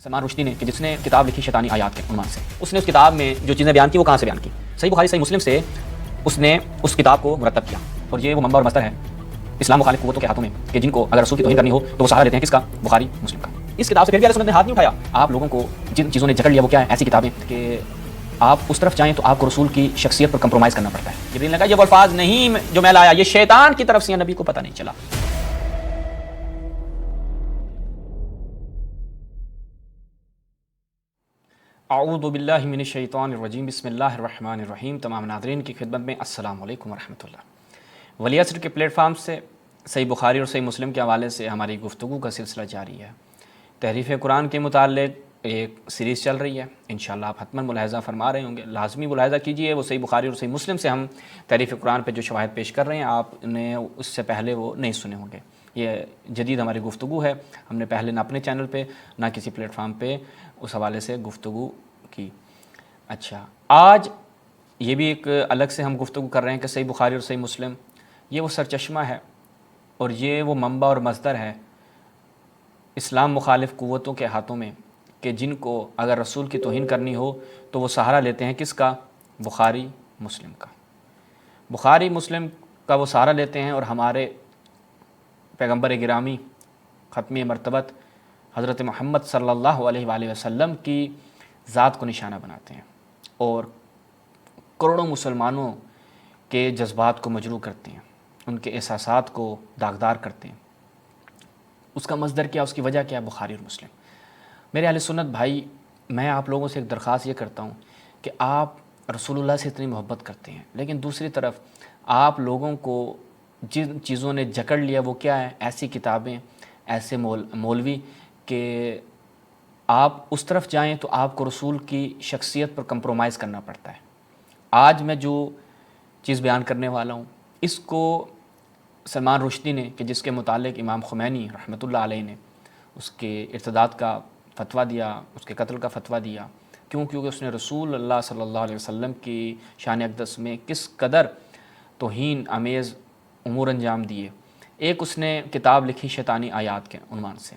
سلمان رشدی نے کہ جس نے کتاب لکھی شیطانی آیات کے عنوان سے، اس نے اس کتاب میں جو چیزیں بیان کی وہ کہاں سے بیان کی؟ صحیح بخاری صحیح مسلم سے اس نے اس کتاب کو مرتب کیا، اور یہ وہ منبع اور مصدر ہے اسلام مخالف قوتوں کے ہاتھوں میں کہ جن کو اگر رسول کی توہین کرنی ہو تو وہ سہارا لیتے ہیں کس کا؟ بخاری مسلم کا۔ اس کتاب سے پھر بھی اہل سنت نے ہاتھ نہیں اٹھایا۔ آپ لوگوں کو جن چیزوں نے جکڑ لیا وہ کیا ہے؟ ایسی کتابیں کہ آپ اس طرف جائیں تو آپ کو رسول کی شخصیت پر کمپرومائز کرنا پڑتا ہے۔ جبریل نے کہا یہ وہ الفاظ نہیں جو میں لایا، یہ شیطان کی طرف سے، نبی کو پتہ نہیں چلا۔ اعوذ باللہ من الشیطان الرجیم، بسم اللہ الرحمن الرحیم۔ تمام ناظرین کی خدمت میں السلام علیکم ورحمۃ اللہ۔ ولی عصر کے پلیٹ فارم سے صحیح بخاری اور صحیح مسلم کے حوالے سے ہماری گفتگو کا سلسلہ جاری ہے۔ تحریف قرآن کے متعلق ایک سیریز چل رہی ہے، انشاءاللہ آپ حتماً ملاحظہ فرما رہے ہوں گے، لازمی ملاحظہ کیجئے۔ وہ صحیح بخاری اور صحیح مسلم سے ہم تحریف قرآن پہ جو شواہد پیش کر رہے ہیں آپ نے اس سے پہلے وہ نہیں سنے ہوں گے۔ یہ جدید ہماری گفتگو ہے، ہم نے پہلے نہ اپنے چینل پہ نہ کسی پلیٹ فارم پہ اس حوالے سے گفتگو کی۔ اچھا، آج یہ بھی ایک الگ سے ہم گفتگو کر رہے ہیں کہ صحیح بخاری اور صحیح مسلم یہ وہ سرچشمہ ہے اور یہ وہ منبع اور مصدر ہے اسلام مخالف قوتوں کے ہاتھوں میں کہ جن کو اگر رسول کی توہین کرنی ہو تو وہ سہارا لیتے ہیں کس کا؟ بخاری مسلم کا۔ بخاری مسلم کا وہ سہارا لیتے ہیں اور ہمارے پیغمبر گرامی ختم مرتبت حضرت محمد صلی اللہ علیہ وآلہ وسلم کی ذات کو نشانہ بناتے ہیں اور کروڑوں مسلمانوں کے جذبات کو مجروح کرتے ہیں، ان کے احساسات کو داغدار کرتے ہیں۔ اس کا مصدر کیا، اس کی وجہ کیا ہے؟ بخاری اور مسلم۔ میرے اہل سنت بھائی، میں آپ لوگوں سے ایک درخواست یہ کرتا ہوں کہ آپ رسول اللہ سے اتنی محبت کرتے ہیں، لیکن دوسری طرف آپ لوگوں کو جن چیزوں نے جکڑ لیا وہ کیا ہے؟ ایسی کتابیں، ایسے مولوی کہ آپ اس طرف جائیں تو آپ کو رسول کی شخصیت پر کمپرومائز کرنا پڑتا ہے۔ آج میں جو چیز بیان کرنے والا ہوں اس کو سلمان رشدی نے کہ جس کے متعلق امام خمینی رحمۃ اللہ علیہ نے اس کے ارتداد کا فتویٰ دیا، اس کے قتل کا فتویٰ دیا، کیونکہ اس نے رسول اللہ صلی اللہ علیہ وسلم کی شان اقدس میں کس قدر توہین آمیز امور انجام دیے۔ ایک اس نے کتاب لکھی شیطانی آیات کے عنوان سے،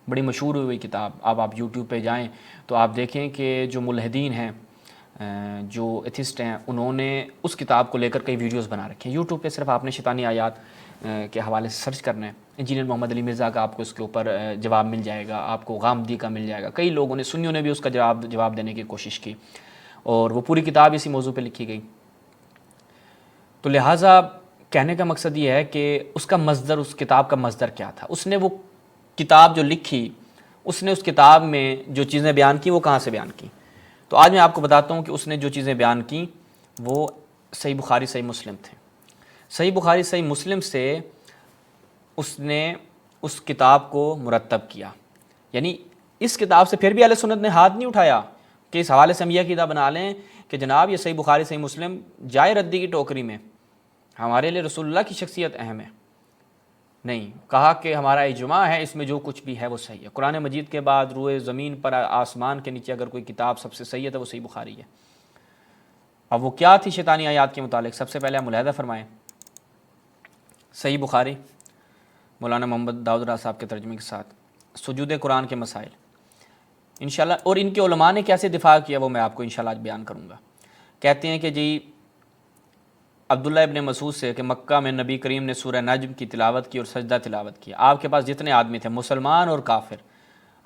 بڑی مشہور ہوئی کتاب۔ اب آپ یوٹیوب پہ جائیں تو آپ دیکھیں کہ جو ملحدین ہیں، جو ایتھسٹ ہیں، انہوں نے اس کتاب کو لے کر کئی ویڈیوز بنا رکھے ہیں۔ یوٹیوب پہ صرف آپ نے شیطانی آیات کے حوالے سے سرچ کرنا ہے، انجینئر محمد علی مرزا کا آپ کو اس کے اوپر جواب مل جائے گا، آپ کو غامدی کا مل جائے گا، کئی لوگوں نے، سنیوں نے بھی اس کا جواب دینے کی کوشش کی، اور وہ پوری کتاب اسی موضوع پہ لکھی گئی۔ تو لہٰذا کہنے کا مقصد یہ ہے کہ اس کا مصدر، اس کتاب کا مصدر کیا تھا؟ اس نے وہ کتاب جو لکھی، اس نے اس کتاب میں جو چیزیں بیان کی وہ کہاں سے بیان کی؟ تو آج میں آپ کو بتاتا ہوں کہ اس نے جو چیزیں بیان کی وہ صحیح بخاری صحیح مسلم تھے۔ صحیح بخاری صحیح مسلم سے اس نے اس کتاب کو مرتب کیا، یعنی اس کتاب سے پھر بھی اہل سنت نے ہاتھ نہیں اٹھایا کہ اس حوالے سے ہم یہ عقیدہ بنا لیں کہ جناب یہ صحیح بخاری صحیح مسلم جائے ردی کی ٹوکری میں، ہمارے لیے رسول اللہ کی شخصیت اہم ہے۔ نہیں، کہا کہ ہمارا اجماع ہے، اس میں جو کچھ بھی ہے وہ صحیح ہے۔ قرآن مجید کے بعد روئے زمین پر آسمان کے نیچے اگر کوئی کتاب سب سے صحیح ہے تو وہ صحیح بخاری ہے۔ اب وہ کیا تھی شیطانی آیات کے متعلق؟ سب سے پہلے ہم ملاحظہ فرمائیں، صحیح بخاری مولانا محمد داؤد راز صاحب کے ترجمے کے ساتھ سجود قرآن کے مسائل انشاءاللہ، اور ان کے علماء نے کیسے دفاع کیا وہ میں آپ کو انشاءاللہ آج بیان کروں گا۔ کہتے ہیں کہ جی عبداللہ ابن مسعود سے کہ مکہ میں نبی کریم نے سورہ نجم کی تلاوت کی اور سجدہ تلاوت کیا۔ آپ کے پاس جتنے آدمی تھے، مسلمان اور کافر،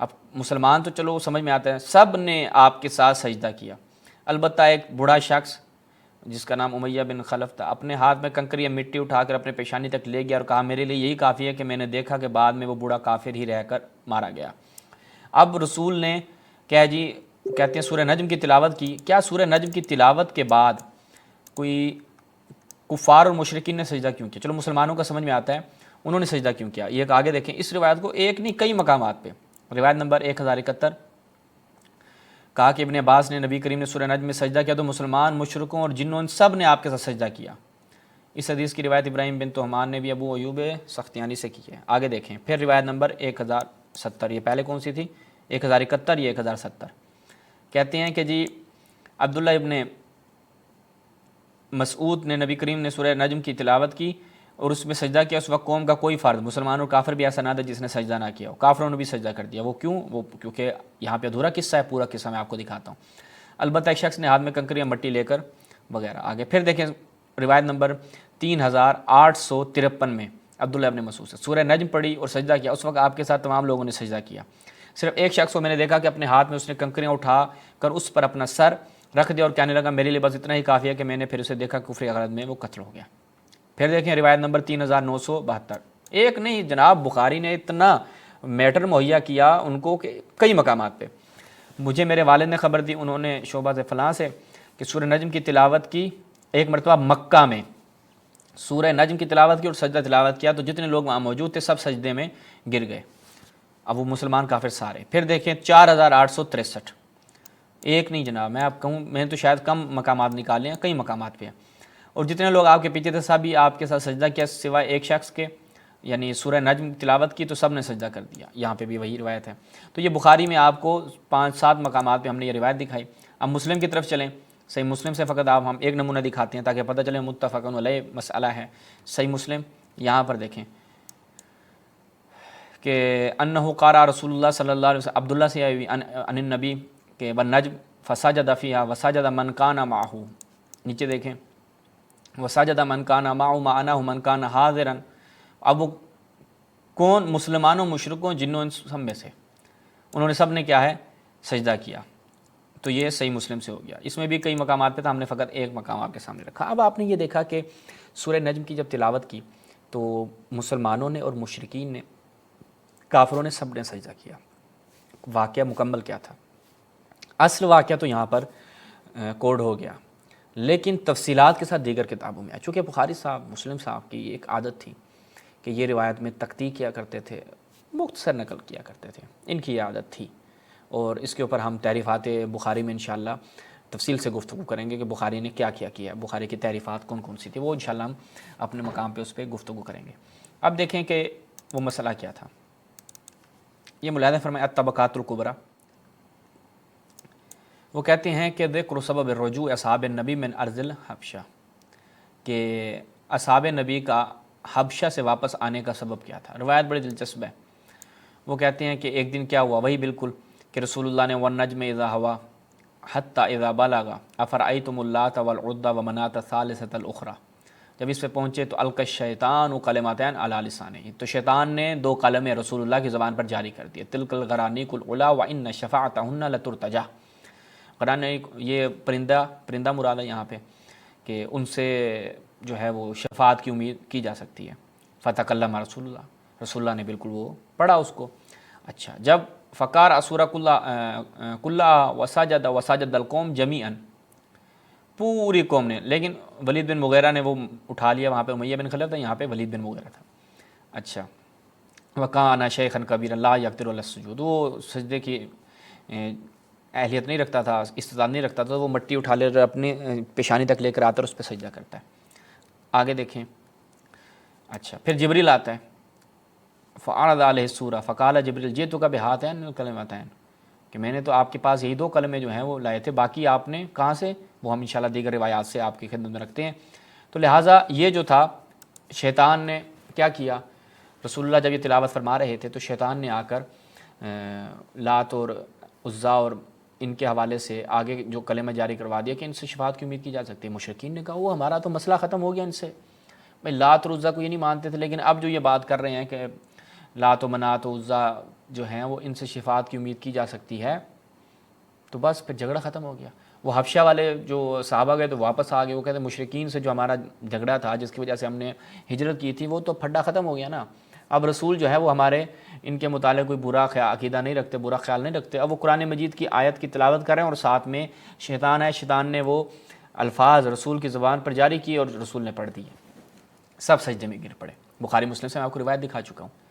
اب مسلمان تو چلو سمجھ میں آتا ہے، سب نے آپ کے ساتھ سجدہ کیا۔ البتہ ایک بوڑھا شخص جس کا نام امیہ بن خلف تھا، اپنے ہاتھ میں کنکر یا مٹی اٹھا کر اپنے پیشانی تک لے گیا اور کہا میرے لیے یہی کافی ہے کہ میں نے دیکھا کہ بعد میں وہ بوڑھا کافر ہی رہ کر مارا گیا۔ اب رسول نے کہتے ہیں سورہ نجم کی تلاوت کی۔ کیا سورہ نجم کی تلاوت کے بعد کوئی کفار اور مشرکین نے سجدہ کیوں کیا؟ چلو مسلمانوں کا سمجھ میں آتا ہے، انہوں نے سجدہ کیوں کیا؟ یہ آگے دیکھیں اس روایت کو، ایک نہیں کئی مقامات پہ۔ روایت نمبر 1071 کہا کہ ابن عباس نے نبی کریم نے سورہ نجم میں سجدہ کیا تو مسلمان، مشرکوں اور جنوں ان سب نے آپ کے ساتھ سجدہ کیا۔ اس حدیث کی روایت ابراہیم بن تہمان نے بھی ابو ایوب سختیانی سے کی ہے۔ آگے دیکھیں پھر روایت نمبر 1070، یہ پہلے کون سی تھی؟ 1071، یہ 1070۔ کہتے ہیں کہ جی عبداللہ ابن مسعود نے نبی کریم نے سورہ نجم کی تلاوت کی اور اس میں سجدہ کیا، اس وقت قوم کا کوئی فرد، مسلمان اور کافر بھی ایسا نہ تھا جس نے سجدہ نہ کیا ہو، کافروں نے بھی سجدہ کر دیا۔ وہ کیوں؟ وہ کیونکہ یہاں پہ ادھورا قصہ ہے، پورا قصہ میں آپ کو دکھاتا ہوں۔ البتہ ایک شخص نے ہاتھ میں کنکر یا مٹی لے کر وغیرہ آگے۔ پھر دیکھیں روایت نمبر 3853 میں عبداللہ ابن مسعود سے سورہ نجم پڑھی اور سجدہ کیا، اس وقت آپ کے ساتھ تمام لوگوں نے سجدہ کیا، صرف ایک شخص کو میں نے دیکھا کہ اپنے ہاتھ میں اس نے کنکریاں اٹھا کر اس پر اپنا سر رکھ دیا اور کہنے لگا میرے لیے بس اتنا ہی کافی ہے کہ میں نے پھر اسے دیکھا کفر غرض میں وہ قتل ہو گیا۔ پھر دیکھیں روایت نمبر 3972، ایک نہیں جناب، بخاری نے اتنا میٹر مہیا کیا ان کو کہ کئی مقامات پہ۔ مجھے میرے والد نے خبر دی، انہوں نے شعبہ سے فلاں سے کہ سورہ نجم کی تلاوت کی ایک مرتبہ مکہ میں، سورہ نجم کی تلاوت کی اور سجدہ تلاوت کیا، تو جتنے لوگ وہاں موجود تھے سب سجدے میں گر گئے، اب وہ مسلمان کافر سارے۔ پھر دیکھیں 4863، ایک نہیں جناب، میں آپ کہوں میں نے تو شاید کم مقامات نکالے ہیں، کئی مقامات پہ ہیں، اور جتنے لوگ آپ کے پیچھے تھے سب ہی آپ کے ساتھ سجدہ کیا سوائے ایک شخص کے، یعنی سورہ نجم کی تلاوت کی تو سب نے سجدہ کر دیا۔ یہاں پہ بھی وہی روایت ہے۔ تو یہ بخاری میں آپ کو 5-7 مقامات پہ ہم نے یہ روایت دکھائی۔ اب مسلم کی طرف چلیں، صحیح مسلم سے فقط آپ ہم ایک نمونہ دکھاتے ہیں تاکہ پتہ چلے متفق علیہ مسئلہ ہے۔ صحیح مسلم یہاں پر دیکھیں کہ انہ قارا رسول اللہ صلی اللہ علیہ وسلم، عبداللہ سے آئی ان النبی کہ والنجم فسجد فیہا وسجد من کان معہ، نیچے دیکھیں وسجد من کان معہ معناہ من کان حاضرا، اب وہ کون؟ مسلمانوں، مشرکوں، جنوں، ان سب میں سے انہوں نے سب نے کیا ہے؟ سجدہ کیا۔ تو یہ صحیح مسلم سے ہو گیا۔ اس میں بھی کئی مقامات پہ تھا، ہم نے فقط ایک مقام آپ کے سامنے رکھا۔ اب آپ نے یہ دیکھا کہ سورہ نجم کی جب تلاوت کی تو مسلمانوں نے اور مشرکین نے، کافروں نے، سب نے سجدہ کیا۔ واقعہ مکمل کیا تھا؟ اصل واقعہ تو یہاں پر کوڈ ہو گیا، لیکن تفصیلات کے ساتھ دیگر کتابوں میں، چونکہ بخاری صاحب، مسلم صاحب کی ایک عادت تھی کہ یہ روایت میں تقطیع کیا کرتے تھے، مختصر نقل کیا کرتے تھے، ان کی یہ عادت تھی، اور اس کے اوپر ہم تعریفات بخاری میں انشاءاللہ تفصیل سے گفتگو کریں گے کہ بخاری نے کیا کیا کیا، بخاری کی تعریفات کون کون سی تھی، وہ انشاءاللہ ہم اپنے مقام پہ اس پہ گفتگو کریں گے۔ اب دیکھیں کہ وہ مسئلہ کیا تھا۔ یہ ملاحظہ فرمائیں الطبقات الکبریٰ، وہ کہتے ہیں کہ ذکر سبب الرجوع اصحاب النبی من ارض الحبشہ، کہ اصحاب نبی کا حبشہ سے واپس آنے کا سبب کیا تھا۔ روایت بڑی دلچسپ ہے۔ وہ کہتے ہیں کہ ایک دن کیا ہوا، وہی بالکل کہ رسول اللہ نے والنجم اذا ہوا حتی اذا بلغ افرأیتم اللات والعزی ومناۃ الثالثۃ الاخری، جب اس پہ پہنچے تو القی الشیطان کلمتین علی لسانہ، تو شیطان نے 2 کلمے رسول اللہ کی زبان پر جاری کر دیے، تلک الغرانیق العلی وان شفاعتہن لترتجی، غرانیق یہ پرندہ مراد ہے یہاں پہ، کہ ان سے جو ہے وہ شفاعت کی امید کی جا سکتی ہے۔ فتکلم رسول اللہ، رسول اللہ نے بالکل وہ پڑھا اس کو۔ اچھا، جب فقار اسورہ کلّا وسجد القوم جمیعا، پوری قوم نے، لیکن ولید بن مغیرہ نے وہ اٹھا لیا، وہاں پہ امیہ بن خلف تھا، یہاں پہ ولید بن مغیرہ تھا۔ اچھا، وکان شیخا کبیرا لا یقدر علی السجود، وہ سجدے کی اہلیت نہیں رکھتا تھا، استطاعت نہیں رکھتا تھا، وہ مٹی اٹھا لے کر اپنی پیشانی تک لے کر آتا اور اس پہ سجدہ کرتا ہے۔ آگے دیکھیں۔ اچھا، پھر جبریل آتا ہے، فعرض علیہ السورہ فقال جبریل جئتک بہاتین الکلمتین، کہ میں نے تو آپ کے پاس یہی 2 کلمے جو ہیں وہ لائے تھے، باقی آپ نے کہاں سے؟ وہ ہم انشاءاللہ دیگر روایات سے آپ کی خدمت میں رکھتے ہیں۔ تو لہٰذا یہ جو تھا، شیطان نے کیا کیا، رسول اللہ جب یہ تلاوت فرما رہے تھے تو شیطان نے آ کر لات اور عزیٰ اور ان کے حوالے سے آگے جو کلمہ جاری کروا دیا کہ ان سے شفاعت کی امید کی جا سکتی ہے۔ مشرکین نے کہا وہ ہمارا تو مسئلہ ختم ہو گیا ان سے، بھائی لات اور عزیٰ کو یہ نہیں مانتے تھے، لیکن اب جو یہ بات کر رہے ہیں کہ لات و منات و عزیٰ جو ہیں وہ ان سے شفاعت کی امید کی جا سکتی ہے، تو بس پھر جھگڑا ختم ہو گیا۔ وہ حبشہ والے جو صحابہ گئے تو واپس آ گئے، وہ کہتے ہیں مشرکین سے جو ہمارا جھگڑا تھا جس کی وجہ سے ہم نے ہجرت کی تھی وہ تو پھڈا ختم ہو گیا نا، اب رسول جو ہے وہ ہمارے ان کے متعلق کوئی برا عقیدہ نہیں رکھتے، برا خیال نہیں رکھتے۔ اب وہ قرآن مجید کی آیت کی تلاوت کر رہے ہیں اور ساتھ میں شیطان ہے، شیطان نے وہ الفاظ رسول کی زبان پر جاری کیے اور رسول نے پڑھ دیے، سب سجدے میں گر پڑے۔ بخاری مسلم سے میں آپ کو روایت دکھا چکا ہوں۔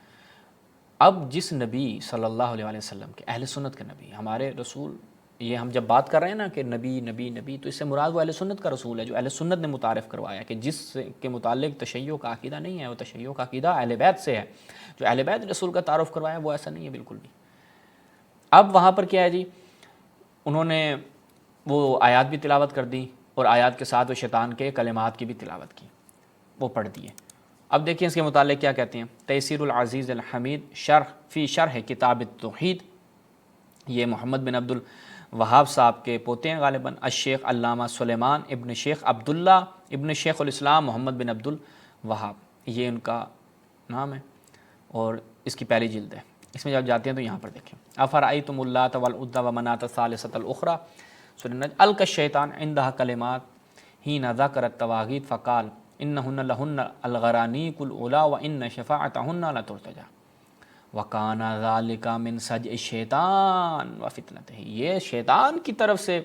اب جس نبی صلی اللہ علیہ وسلم کے، اہل سنت کے نبی، ہمارے رسول، یہ ہم جب بات کر رہے ہیں نا کہ نبی نبی نبی، تو اس سے مراد وہ اہل سنت کا رسول ہے جو اہل سنت نے متعارف کروایا، کہ جس کے متعلق تشیع کا عقیدہ نہیں ہے، وہ تشیع کا عقیدہ اہل بیت سے ہے، جو اہل بیت رسول کا تعارف کروایا وہ ایسا نہیں ہے بالکل بھی۔ اب وہاں پر کیا ہے جی، انہوں نے وہ آیات بھی تلاوت کر دی اور آیات کے ساتھ وہ شیطان کے کلمات کی بھی تلاوت کی، وہ پڑھ دیے۔ اب دیکھیں اس کے متعلق کیا کہتے ہیں. تیسیر العزیز الحمید شرح کتاب التوحید، یہ محمد بن عبد الوہاب صاحب کے پوتے ہیں غالباً، الشیخ علامہ سلیمان ابن شیخ عبداللہ ابن شیخ الاسلام محمد بن عبد الوہاب، یہ ان کا نام ہے اور اس کی پہلی جلد ہے. اس میں جب جاتے ہیں تو یہاں پر دیکھیں، افرأیتم اللات والعزی ومناۃ الثالثۃ الاخری، سورۃ النجم، القی الشیطان عندها کلمات حین ذکر التواغیت فقال انہن لہن الغرانیق العلی وان شفاعتہن لترتجی وکان ذلک من سجع الشیطان وفتنتہ. یہ شیطان کی طرف سے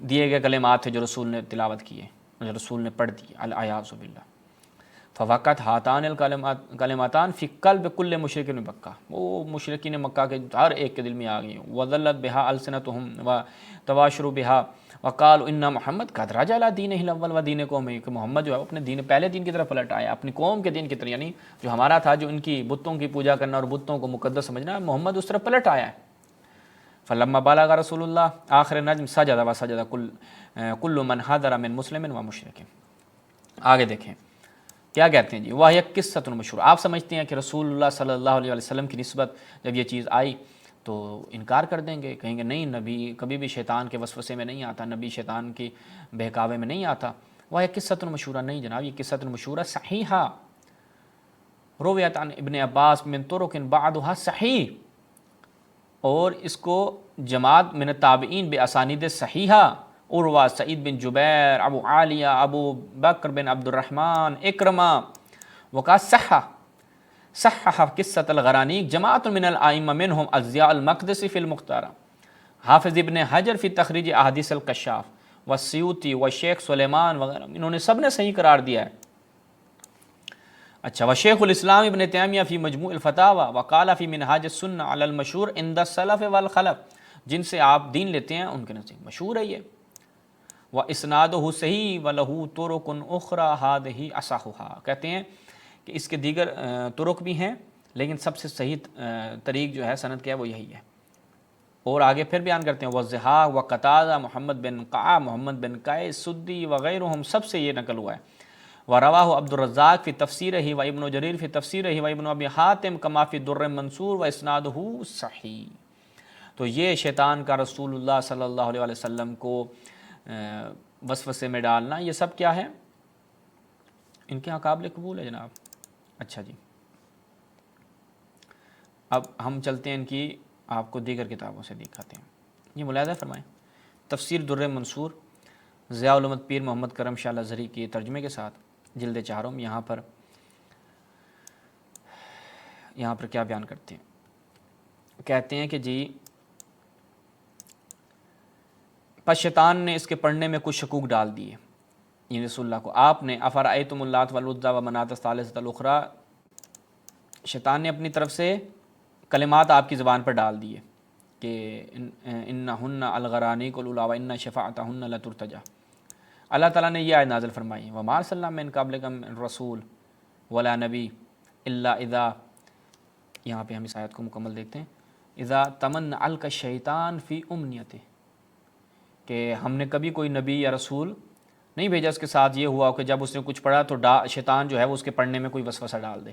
دیے گئے کلمات تھے جو رسول نے تلاوت کیے، جو رسول نے پڑھ دی، الیاذ باللہ. فوقت ہاتان الکلماتان فی قلب کل مشرک مکہ، وہ مشرکین مکہ کے ہر ایک کے دل میں آ گئی. وذلت بها السنتهم وتباشروا بها وقالوا ان محمد قد رجع الى دینہ الاول ودین قومہ، کہ محمد جو ہے اپنے دین پہلے دین کی طرف پلٹ آیا، اپنی قوم کے دین کی طرف، یعنی جو ہمارا تھا جو ان کی بتوں کی پوجا کرنا اور بتوں کو مقدس سمجھنا، محمد اس طرف پلٹ آیا ہے. فلما بلغ رسول اللہ آخر نجم سجد وسجد کل من حضر من مسلم و مشرک. آگے دیکھیں کیا کہتے ہیں جی، وہ ایک قصۃ مشہور. آپ سمجھتے ہیں کہ رسول اللہ صلی اللہ علیہ وسلم کی نسبت جب یہ چیز آئی تو انکار کر دیں گے، کہیں گے نہیں، نبی کبھی بھی شیطان کے وسوسے میں نہیں آتا، نبی شیطان کی بہکاوے میں نہیں آتا. وہ ایک قصۃ مشہورہ، نہیں جناب، یہ قصۃ مشہورہ صحیحہ رویت عن ابن عباس من طرق بعضها صحیح، اور اس کو جماعت من التابعین باسانید صحیحہ، عروہ، سعید بن جبیر، ابو عالیہ، ابو بکر بن عبد الرحمن، اکرمہ، وقال صحح قصۃ الغرانیق جماعت من الائمہ منہم الضیاء المقدسی فی المختارہ، حافظ ابن حجر فی تخریج احادیث الکشاف، والسیوطی والشیخ سلیمان وغیرہ، انہوں نے سب نے صحیح قرار دیا ہے. اچھا، وشیخ الاسلام ابن تیمیہ فی مجموع الفتاوی وقال فی منہاج السنہ علی المشہور عند السلف والخلف، جن سے آپ دین لیتے ہیں ان کے نزدیک مشہور ہے یہ. واسنادہ صحیح ولہ طرق اخری ہذہ اصحھا، کہتے ہیں کہ اس کے دیگر طرق بھی ہیں لیکن سب سے صحیح طریق جو ہے سند کیا ہے وہ یہی ہے. اور آگے پھر بیان کرتے ہیں والضحاک وقتادہ محمد بن قعب محمد بن قیس سدی وغیرہم، سب سے یہ نقل ہوا ہے. ورواہ عبد الرزاق فی تفسیرہ و ابن جریر فی تفسیرہ و ابن ابی حاتم کما فی در المنصور واسنادہ صحیح. تو یہ شیطان کا رسول اللہ صلی اللہ علیہ وسلم کو وسوسے میں ڈالنا، یہ سب کیا ہے، ان کے قابل قبول ہے جناب. اچھا جی، اب ہم چلتے ہیں ان کی آپ کو دیگر کتابوں سے دکھاتے ہیں. یہ ملاحظہ فرمائیں، تفسیر در منصور ضیاء العلوم پیر محمد کرم شاہ الازہری کے ترجمے کے ساتھ، جلد 4، یہاں پر کیا بیان کرتے ہیں، کہتے ہیں کہ جی پس شیطان نے اس کے پڑھنے میں کچھ شکوک ڈال دیے، یہ رسول اللہ کو. آپ نے افرأیتم اللات والعزی ومناۃ الثالثۃ الاخری، شیطان نے اپنی طرف سے کلمات آپ کی زبان پر ڈال دیے کہ انہن الغرانیق العلی وان شفاعتہن لترتجی. اللہ تعالیٰ نے یہ آیت نازل فرمائی، وما ارسلنا من قبلک من رسول ولا نبی الا اذا، یہاں پہ ہم اس آیت کو مکمل دیکھتے ہیں، اذا تمنى القى الشیطان فی امنیتہ، کہ ہم نے کبھی کوئی نبی یا رسول نہیں بھیجا اس کے ساتھ یہ ہوا کہ جب اس نے کچھ پڑھا تو شیطان جو ہے وہ اس کے پڑھنے میں کوئی وسوسہ ڈال دے،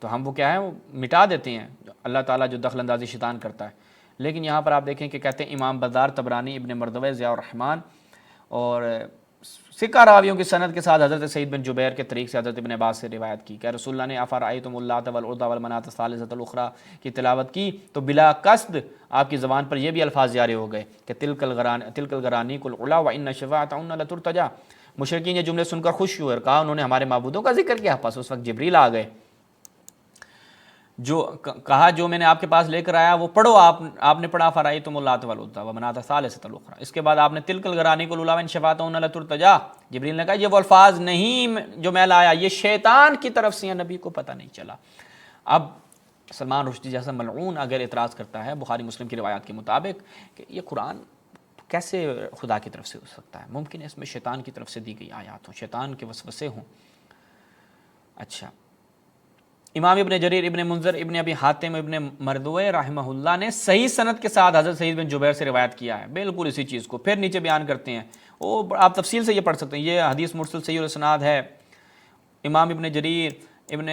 تو ہم وہ کیا ہے وہ مٹا دیتے ہیں، اللہ تعالیٰ جو دخل اندازی شیطان کرتا ہے. لیکن یہاں پر آپ دیکھیں کہ کہتے ہیں امام بزار، طبرانی، ابن مردوہ، ضیاء الرحمن اور ثقہ راویوں کی سند کے ساتھ حضرت سعید بن جبیر کے طریق سے حضرت ابن عباس سے روایت کی کہ رسول اللہ نے افرأیتم اللات والعزی والمناۃ الثالثۃ الاخری کی تلاوت کی تو بلا قصد آپ کی زبان پر یہ بھی الفاظ جاری ہو گئے کہ تلک الغرانیق العلی وان شفاعتہن لترتجی. مشرکین یہ جملے سن کر خوش ہوئے اور کہا انہوں نے ہمارے معبودوں کا ذکر کیا. پس اس وقت جبریل آ گئے، جو کہا جو میں نے آپ کے پاس لے کر آیا وہ پڑھو. آپ نے پڑھا فرأیتم اللات والعزی ومناۃ الثالثۃ الاخری. اس کے بعد آپ نے تلک الغرانیق العلی وان شفاعتہن لترتجی. جبریل نے کہا یہ وہ الفاظ نہیں جو میں لایا، یہ شیطان کی طرف سے، نبی کو پتہ نہیں چلا. اب سلمان رشدی جیسا ملعون اگر اعتراض کرتا ہے بخاری مسلم کی روایات کے مطابق کہ یہ قرآن کیسے خدا کی طرف سے ہو سکتا ہے، ممکن ہے اس میں شیطان کی طرف سے دی گئی آیات ہوں، شیطان کے وسوسے ہوں. اچھا، امام ابن جریر، ابن منذر، ابن ابی حاتم، ابن مردوہ رحمہ اللہ نے صحیح سند کے ساتھ حضرت سعید بن جبیر سے روایت کیا ہے بالکل اسی چیز کو. پھر نیچے بیان کرتے ہیں، وہ آپ تفصیل سے یہ پڑھ سکتے ہیں، یہ حدیث مرسل صحیح الاسناد ہے. امام ابن جریر ابن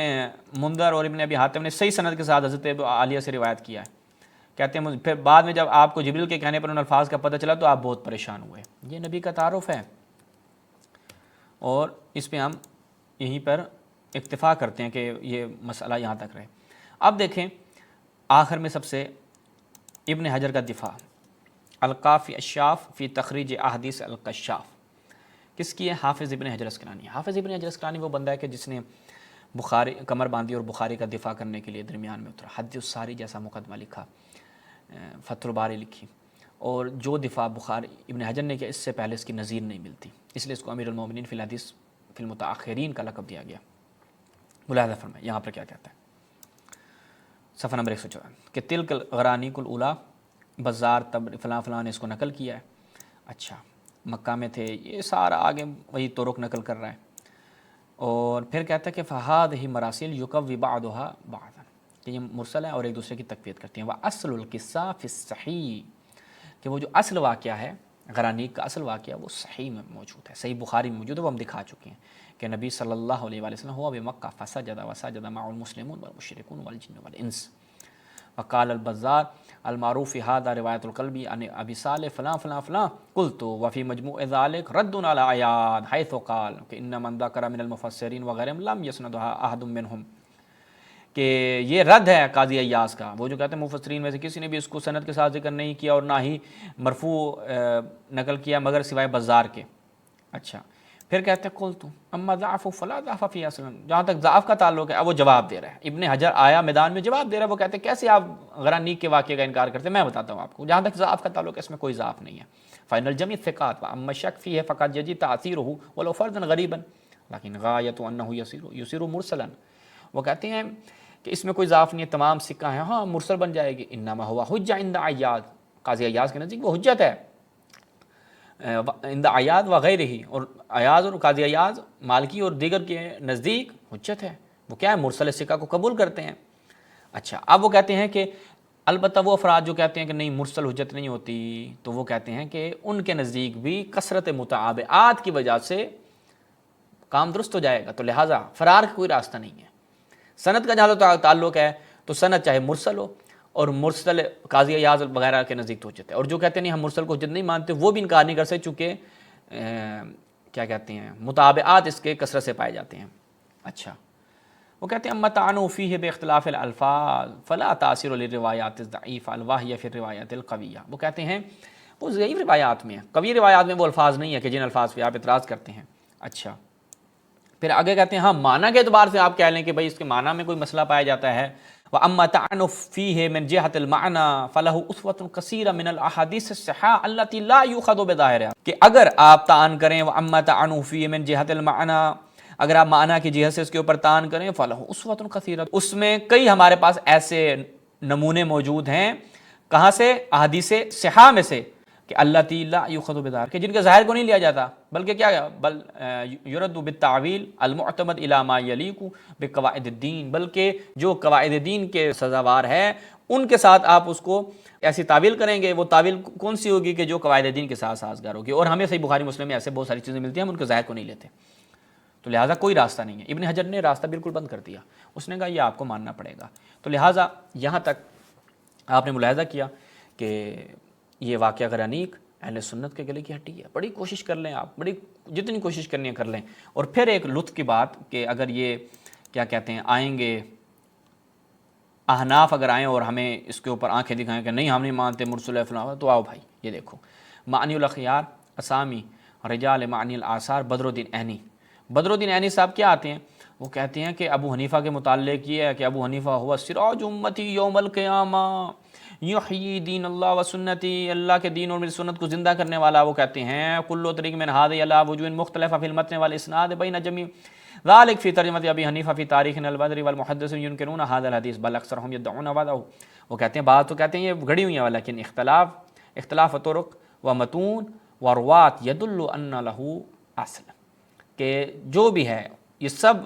منذر اور ابن ابی حاتم نے صحیح سند کے ساتھ حضرت عالیہ سے روایت کیا ہے، کہتے ہیں پھر بعد میں جب آپ کو جبریل کے کہنے پر ان الفاظ کا پتہ چلا تو آپ بہت پریشان ہوئے۔ یہ نبی کا تعارف ہے اور اس پہ ہم یہیں پر اکتفا کرتے ہیں کہ یہ مسئلہ یہاں تک رہے۔ اب دیکھیں آخر میں سب سے ابن حجر کا دفاع، الکافی الشاف فی تخریج احادیث الکشاف، کس کی ہے؟ حافظ ابن حجر اسقلانی۔ حافظ ابن حجر اسقلانی وہ بندہ ہے کہ جس نے بخاری کمر باندھی اور بخاری کا دفاع کرنے کے لیے درمیان میں اترا، حد الساری جیسا مقدمہ لکھا، فتح الباری لکھی، اور جو دفاع بخاری ابن حجر نے کیا اس سے پہلے اس کی نظیر نہیں ملتی، اس لیے اس کو امیر المومنین فی الحدیث فی المتاخرین کا لقب دیا گیا۔ ملاحظہ فرمائیں یہاں پر کیا کہتا ہے، صفحہ نمبر 154 کہ تلک الغرانیق الاولیٰ، بزار فلاں فلاں نے اس کو نقل کیا ہے۔ اچھا مکہ میں تھے، یہ سارا آگے وہی طرق نقل کر رہا ہے، اور پھر کہتا ہے کہ فہذہ مراسل یقوی بعضھا بعضا، کہ یہ مرسل ہے اور ایک دوسرے کی تقویت کرتی ہیں۔ واصل القصہ فی الصحیح، کہ وہ جو اصل واقعہ ہے غرانیق کا اصل واقعہ وہ صحیح میں موجود ہے، صحیح بخاری میں موجود ہے، وہ ہم دکھا چکے ہیں کہ نبی صلی اللہ علیہ وآلہ وسلم ہوا بمکہ فسجد وسجد معه المسلمون والمشركون والجن والانس۔ وقال البزار المعروف هذا روایت القلبی عن ابی صالح فلاں فلاں فلاں، قلت وفي مجموع ذلك رد على عیاض حيث قال کہ ان من ذکر من المفسرین وغیرهم لم يسندها احد منهم، کہ یہ رد ہے قاضی ایاز کا، وہ جو کہتے ہیں مفسرین میں سے کسی نے بھی اس کو سند کے ساتھ ذکر نہیں کیا اور نہ ہی مرفوع نقل کیا مگر سوائے بزار کے۔ اچھا پھر کہتے ہیں قلت اما ضعف فلا ضعف فی اصلا، جہاں تک ضعف کا تعلق ہے اب وہ جواب دے رہا ہے، ابن حجر آیا میدان میں جواب دے رہا ہے، وہ کہتے ہیں کیسے آپ غرانیق کے واقعے کا انکار کرتے ہیں؟ میں بتاتا ہوں آپ کو، جہاں تک ضعف کا تعلق ہے اس میں کوئی ضعف نہیں ہے۔ فائنل جميع الثقات واما الشك فيه فقد يجي تاثيره ولو فردا غریبا لیکن غایت انه يصير مرسلا، وہ کہتے ہیں کہ اس میں کوئی ضعف نہیں ہے، تمام سکہ ہیں، ہاں مرسل بن جائے گی۔ انما هو حجہ عند عیاض، قاضی عیاض کے نزدیک وہ حجت ہے، عند عیاض وغیرہ ہی، اور عیاض اور قاضی عیاض مالکی اور دیگر کے نزدیک حجت ہے، وہ کیا ہے مرسل سکہ کو قبول کرتے ہیں۔ اچھا اب وہ کہتے ہیں کہ البتہ وہ افراد جو کہتے ہیں کہ نہیں مرسل حجت نہیں ہوتی، تو وہ کہتے ہیں کہ ان کے نزدیک بھی کثرت متابعات کی وجہ سے کام درست ہو جائے گا، تو لہٰذا فرار کا کوئی راستہ نہیں ہے۔ سند کا جہاں تعلق ہے تو سند چاہے مرسل ہو، اور مرسل قاضی ایاز وغیرہ کے نزدیک تو حجت ہے، اور جو کہتے ہیں نہیں ہم مرسل کو حجت نہیں مانتے وہ بھی انکار نہیں کر سکتے چونکہ کیا کہتے ہیں متابعات اس کے کثرت سے پائے جاتے ہیں۔ اچھا وہ کہتے ہیں اما طعنوا فیہ باختلاف الالفاظ فلا تاثیر للروایات الضعیفہ الواہیہ فی الروایات القویہ، وہ کہتے ہیں وہ ضعیف روایات میں ہیں، قوی روایات میں وہ الفاظ نہیں ہے کہ جن الفاظ پہ آپ اعتراض کرتے ہیں۔ اچھا پھر آگے کہتے ہیں ہاں معنی کے اعتبار سے آپ کہہ لیں کہ بھائی اس کے معنی میں کوئی مسئلہ پایا جاتا ہے، وَأَمَّا تَعْنُ فِيهِ مِنْ جِهَةِ الْمَعْنَى فَلَهُ أُسْوَةٌ كَثِيرَةٌ مِنَ الْأَحَادِيثِ الصِّحَاحِ الَّتِي لَا يُؤْخَذُ بِظَاهِرِهَا، کہ اگر آپ تعان کریں وَأَمَّا تَعْنُ فِيهِ مِنْ جِهَةِ الْمَعْنَى، اگر آپ معنی کی جہت سے اس کے اوپر تعان کریں فَلَهُ أُسْوَةٌ كَثِيرَةٌ، اس میں کئی ہمارے پاس ایسے نمونے موجود ہیں، کہاں سے؟ احادیث صحاح میں سے، کہ اللہ لا یؤخذ بظاہر، کہ جن کے ظاہر کو نہیں لیا جاتا بلکہ کیا بل یرد بالتعویل المعتمد الی ما یلیق بقواعد الدین، بلکہ جو قواعد دین کے سزاوار ہے ان کے ساتھ آپ اس کو ایسی تعویل کریں گے، وہ تعویل کون سی ہوگی کہ جو قواعد دین کے ساتھ سازگار ہوگی، اور ہمیں صحیح بخاری مسلم میں ایسے بہت ساری چیزیں ملتی ہیں ہم ان کے ظاہر کو نہیں لیتے، تو لہٰذا کوئی راستہ نہیں ہے۔ ابن حجر نے راستہ بالکل بند کر دیا، اس نے کہا یہ آپ کو ماننا پڑے گا، تو لہٰذا یہاں تک آپ نے ملاحظہ کیا کہ یہ واقعہ غرانیق اہل سنت کے گلے کی ہڈی ہے، بڑی کوشش کر لیں آپ، بڑی جتنی کوشش کرنی ہے کر لیں۔ اور پھر ایک لطف کی بات کہ اگر یہ کیا کہتے ہیں آئیں گے احناف اگر آئیں اور ہمیں اس کے اوپر آنکھیں دکھائیں کہ نہیں ہم نہیں مانتے مرسل فلاں، تو آؤ بھائی یہ دیکھو معنی الاخیار اسامی رجال معنی الاثار بدر الدین عینی، بدر الدین عینی صاحب کیا آتے ہیں؟ وہ کہتے ہیں کہ ابو حنیفہ کے متعلق یہ ہے کہ ابو حنیفہ ہوا سراج امتی یوم القیامہ یحیی دین اللہ و سنتی، اللہ کے دین اور میری سنت کو زندہ کرنے والا، وہ کہتے ہیں کل طریق من هذه علی وجوہ مختلفہ فی المتن والاسناد بین جمیع ذلك فی ترجمۃ ابی حنیفہ فی تاریخ البدر والمحدث ینکرون هذا الحدیث بل اکثرهم یدعون بعضه، وہ کہتے ہیں بعض تو کہتے ہیں یہ گھڑی ہوئی ہیں لیکن اختلاف طرق و متون و روات یدل ان له اصل، کہ جو بھی ہے یہ سب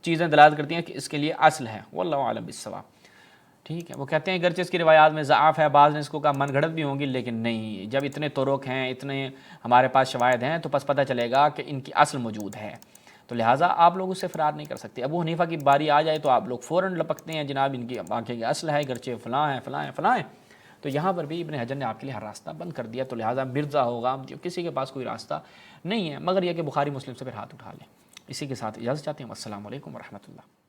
چیزیں دلالت کرتی ہیں کہ اس کے لیے اصل ہے، واللہ اعلم بالصواب۔ ٹھیک ہے، وہ کہتے ہیں اگرچہ اس کی روایات میں ضعف ہے، بعض نے اس کو کہا من گھڑت بھی ہوں گی، لیکن نہیں، جب اتنے طرق ہیں اتنے ہمارے پاس شواہد ہیں تو بس پتہ چلے گا کہ ان کی اصل موجود ہے۔ تو لہٰذا آپ لوگ اس سے فرار نہیں کر سکتے. ابو حنیفہ کی باری آ جائے تو آپ لوگ فوراً لپکتے ہیں جناب ان کی آنکھیں کا اصل ہے گرچہ فلاں ہیں فلاں ہیں فلاں ہیں. تو یہاں پر بھی ابن حجر نے آپ کے لیے ہر راستہ بند کر دیا. تو لہٰذا مرزا ہوگا کسی کے پاس کوئی راستہ نہیں ہے مگر یہ کہ بخاری مسلم سے پھر ہاتھ اٹھا لیں. اسی کے ساتھ اجازت چاہتے ہیں. السلام علیکم ورحمۃ اللہ.